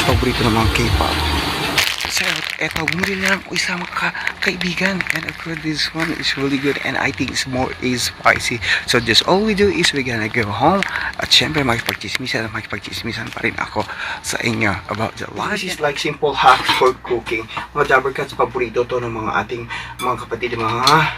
paborito ng mga K-pop. So, eto, bumili na lang ko isang kaibigan. And of course, this one is really good. And I think it's more is spicy. So, just all we do is we're gonna go home. At syempre, makipagchismisan pa rin ako sa inyo about the life. This is like simple hacks for cooking. Mga Dabber Cats, paborito to ng mga ating mga kapatid, mga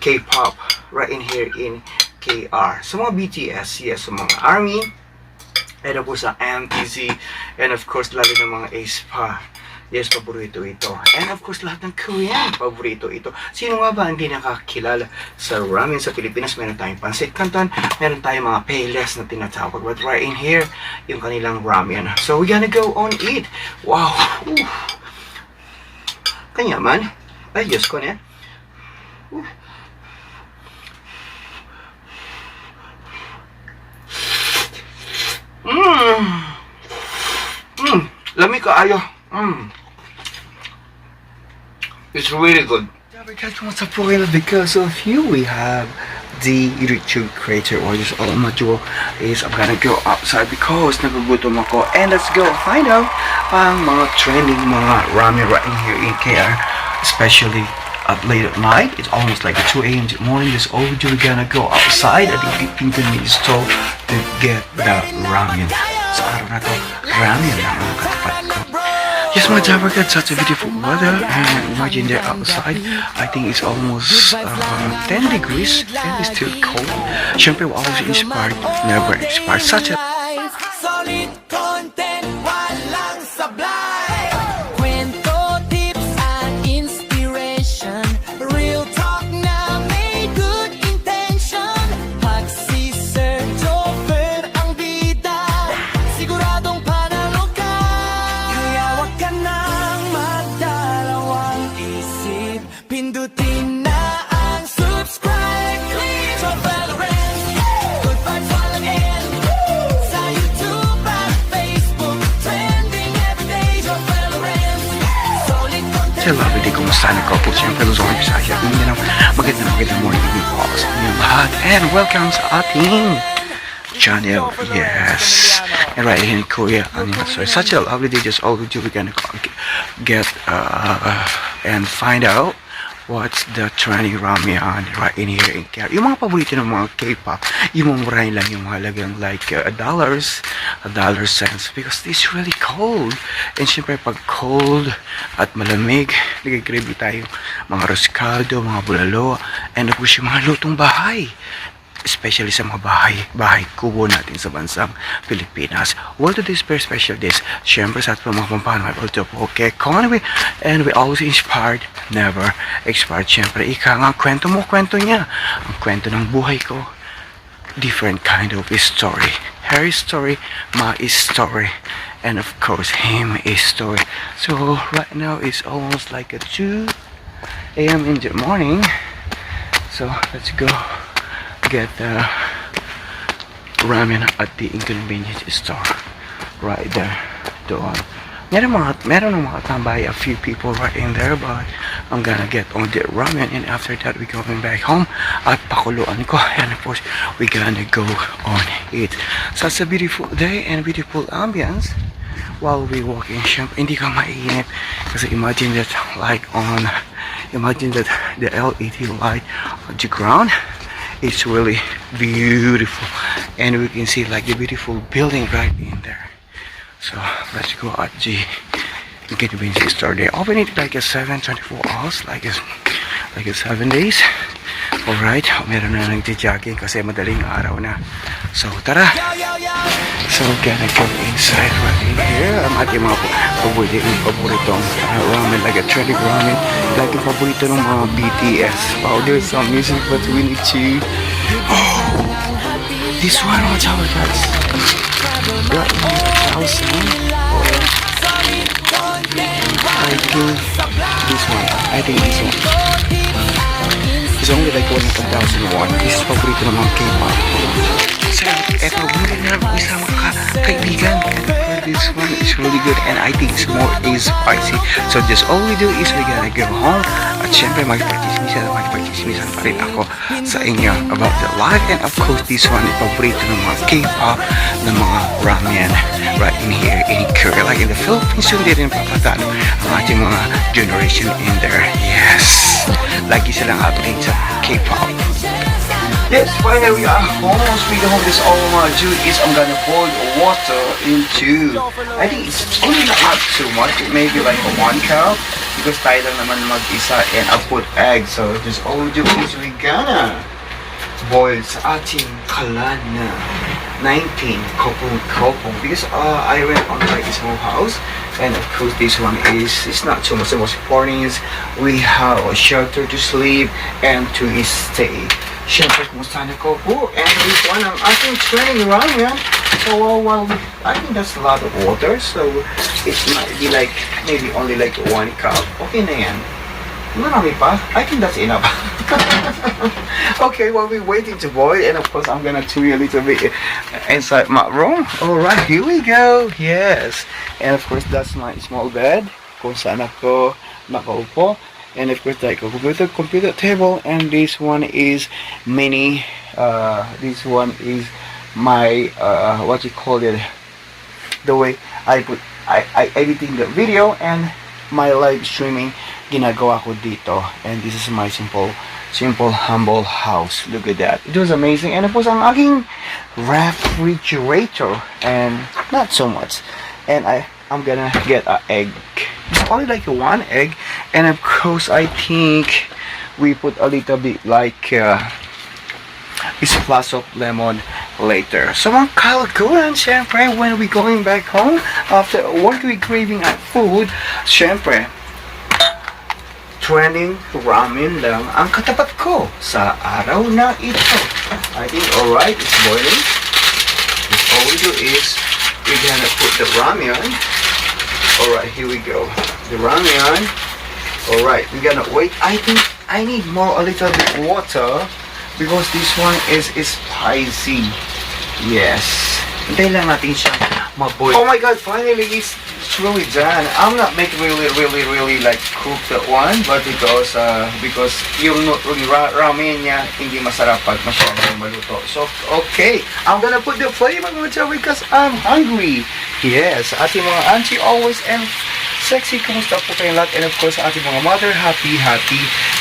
K-pop. Right in here in KR. So, mga BTS, yes, so mga ARMY. And of course, sa MTZ. And of course, lalo ng mga aespa. Yes, paborito ito. And of course, lahat ng Korean, paborito ito. Sino nga ba hindi nakakilala sa ramen sa Pilipinas? Meron tayong Pancit Canton, meron tayong mga payless na tinatawag. But right in here, yung kanilang ramen. So, we're gonna go on eat. Wow! Ooh. Kanya man. Ay, Diyos ko na. Lamig ka ayo. It's really good. What's up for because of you we have the YouTube creator or just all my duo is I'm gonna go outside because nagugutom ako and let's go find out ang mga trending mga ramen right in here in KR, especially at late at night. It's almost like 2 a.m. in the morning. Just all we do, we're gonna go outside at the convenience store to get the ramen. Sa araw na to, ramen na ang katapat ko. Yes, my Dabber Cats, such a beautiful weather, and imagine they're outside. I think it's almost 10 degrees, and it's still cold. Siyempre, we're always inspired, never expired. Such a solid content, walang sablay. Kwento, tips, and inspiration. Real talk na may good intention. Pag si Sir Jover ang bida, siguradong panalo ka. Kaya wag ka nang magdalawang isip. Pindutin na ang subscribe. Click on bell ring. Good vibes all in. Sa YouTube at Facebook, trending every day. Your bell ring. Solid content. Hello, everybody, kumusta na couple? Siyempre, Luzon, Bisaya. Magandang morning evening po sa inyong lahat. And welcome sa ating channel. Yes. And right here in Korea. So it's such a lovely day. Just all we do, we're gonna get and find out what's the trending ramen right in here in KR. Yung mga paborito ng mga K-pop, yung mumurahin lang yung halagang like dollars, dollar cents, because it's really cold. And syempre pag cold at malamig, nag-grave tayo mga roscado, mga bulalo, and of course yung mga lutong bahay. Especially sa mga bahay kubo natin sa bansang Pilipinas. Well, to this very special days, syempre sa ating mga pampano, okay, economy, and we always inspired, never expired. Syempre, ika nga, kwento mo, kwento niya. Ang kwento ng buhay ko, different kind of story. Her story, my story, and of course, him story. So, right now, it's almost like 2 a.m. in the morning. So, let's go get the ramen at the inconvenience store right there doon. Meron ng mga tambay, a few people right in there, but I'm gonna get on the ramen and after that we going back home at pakuluan ko and of course we gonna go on it. Such a beautiful day and beautiful ambience while we walking. Syempre hindi ka mainip kasi imagine that the LED light on the ground. It's really beautiful and we can see like the beautiful building right in there. So let's go at the convenience store. They open it like a 24 hours, like a 7 days. Alright, meron na nagja-jogging kasi madaling araw na. So tara. So gonna go inside right in here. Ang ating mga paboritong ramen, like a trending ramen, like yung paborito ng mga BTS. Wow, there's some music but we need to this one, watch out guys. Right now, 1,000 I think this one. It's only like 1,001. This is paborito ng mga K-pop. So, eto, bumili na lang ko isang kaibigan. This one is really good and I think it's more is spicy. So, just all we do is we're gonna go home. At syempre, magpagchismisan pa rin ako sa inyo about the life. And of course, this one is paborito ng mga K-pop, ng mga ramen right in here in Korea. Like in the Philippines, hindi rin papatalo ang ating mga generation in there. Yes! Lagi silang update sa K-pop. Yes, finally we are home. Speaking of this, all I'm gonna do is I'm gonna pour water into, I think it's only not too much, maybe like a 1 cup, because tayo lang naman mag-isa, and I'll put eggs. So this all we do is we gonna boil sa ating kalan na 19 kopong, because I went on like a small house, and of course this one is, it's not too much. The most important is we have a shelter to sleep and to stay. Siyempre, kumusta na ko po? And this one, ang ating training ramen. So, well, I think that's a lot of water. So, it might be like, maybe only like 1 cup. Okay na yan. Marami pa. I think that's enough. Okay, well, we're waiting to boil. And of course, I'm gonna tweet a little bit inside my room. Alright, here we go. Yes. And of course, that's my small bed. Kung saan ako nakaupo. And of course, like a computer table, and this one is mini. This one is my what you call it? The way I editing the video and my live streaming. Ginagawa ko dito, and this is my simple, humble house. Look at that. It was amazing. And of course, ang aking refrigerator, and not so much. And I'm gonna get an egg. It's only like 1 egg, and of course I think we put a little bit like a splash of lemon later. So mga kalikuran, syempre, when we going back home after work, we craving at food, syempre, trending ramen lang ang katapat ko sa araw na ito. I think alright, it's boiling. All we do is we're gonna put the ramen. Alright, here we go. The ramen. Alright, we're gonna wait. I think I need a little bit water because this one is spicy. Yes. Hintayin lang natin siya maboil. Oh my god, finally it's really done. I'm not making really like cook that one, but because yung ramen niya hindi masarap pag masyadong maluto. So, okay. I'm gonna put the flavor because I'm hungry. Yes, ating mga auntie always and sexy, kumusta po kayong lahat? And of course, ating mga mother, happy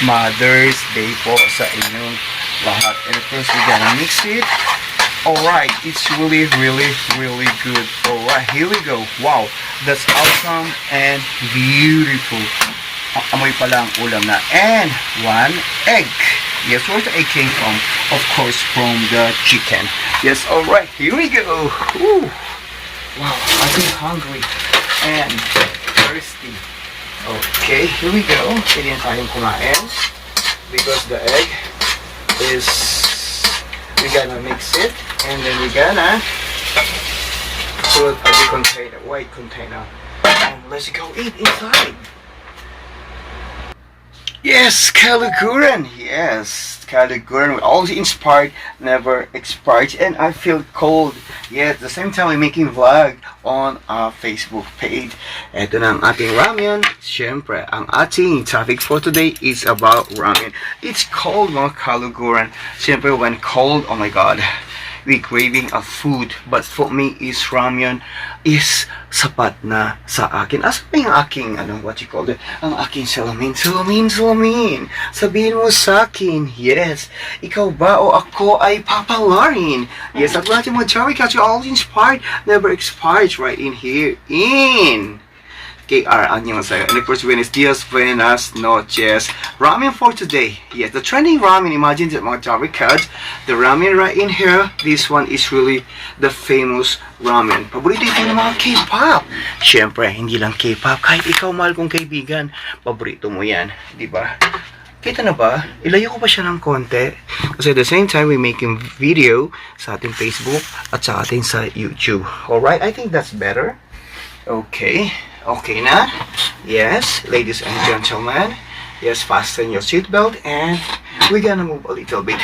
Mother's Day po sa inyong lahat. And of course, we're gonna mix it. Alright, it's really good. Alright, here we go. Wow, that's awesome and beautiful. Amoy pa lang ulam na. And 1 egg. Yes, where the egg came from? Of course, from the chicken. Yes, alright, here we go. Ooh. Wow, I feel hungry and thirsty. Okay, here we go. Pwede na tayong kumain because the egg is, we're gonna mix it and then we're gonna put a container, white container, and let's go eat inside. Yes, kalikuran. Yes, kalikuran. We're always inspired, never expired, and I feel cold. Yeah, at the same time, we're making vlog on our Facebook page. Ito na ang ating ramen. Siyempre, ang ating topic for today is about ramen. It's cold, mga kalikuran. Siyempre, when cold, oh my God, we craving a food, but for me is ramen is sapat na sa akin. Asa pa yung aking, what you call it, ang aking salamin. Sabihin mo sa akin, yes, ikaw ba o ako ay papalarin? Yes, at natin mo, Jerry, kasi always inspired, never expired, right in here, in KR, annyeonghaseyo. And of course, buenos dias, buenas noches. Ramen for today. Yes, the trending ramen. Imagine that mga Java cards. The ramen right in here. This one is really the famous ramen. Paborito ito ng mga K-pop. Siyempre, hindi lang K-pop. Kahit ikaw, mahal kong kaibigan, paborito mo yan. Diba? Kita na ba? Ilayo ko pa siya ng konti. Kasi at the same time, we're making video sa ating Facebook at sa ating sa YouTube. Alright, I think that's better. Okay. Okay na? Yes, ladies and gentlemen. Yes, fasten your seatbelt and we're gonna move a little bit.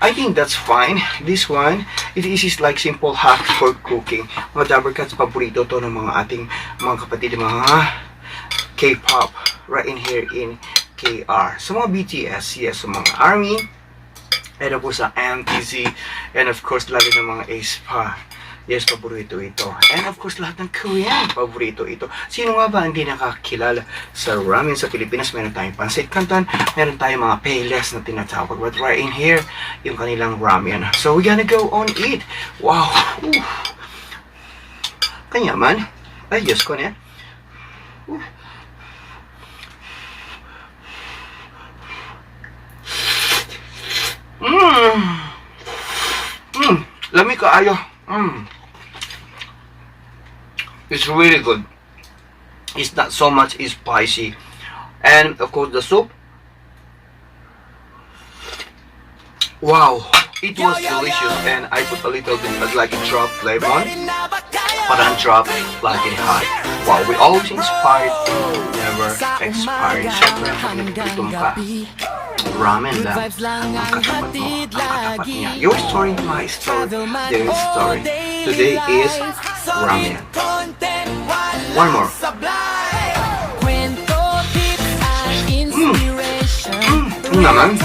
I think that's fine. This one, it is like simple hack for cooking. Mga Dabber Cats, paborito to ng mga ating mga kapatid, mga K-pop right in here in KR. So mga BTS, yes, so mga ARMY, and po sa MTZ, and of course, lalo ng mga aespa. Yes, paborito ito. And of course, lahat ng Korean, paborito ito. Sino nga ba hindi nakakilala sa ramen sa Pilipinas? Meron tayong pancit canton, meron tayong mga payless na tinatawag. But right in here, yung kanilang ramen. So, we're gonna go on eat. Wow! Ooh. Kanya man. Ay, Diyos ko niya. Lamig kaayo. It's really good. It's not so much spicy. And of course the soup. Wow, it was delicious, and I put a little bit of like a drop lemon, but I drop like it hot. Wow, we always inspired, never expired. Siyempre, pag nagpitong ka, ramen lang ang katapat mo, ang katapat niya. Your story, my story, their story. Today is ramen. One more. Naman.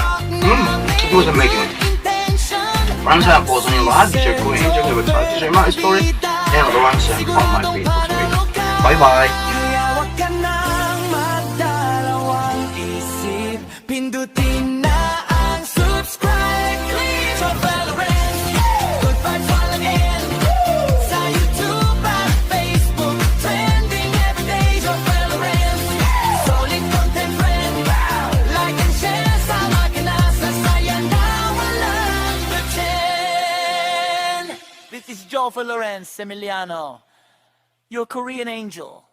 It was amazing. Maraming salamat po sa inyong lahat. Share ko yung enjoy website. Share my story. And maraming salamat po my Facebook page. Bye-bye. Kaya wag ka nang magdalawang isip. Pindutin na ang subscribe. Click sa bell ring. Good vibes all in. Sa YouTube at Facebook. Trending everyday. Your bell ring. Solid content friend. Like and share. Sama ka na sa saya na walang pretend. This is Joe Lorenz Emiliano, your Korean angel.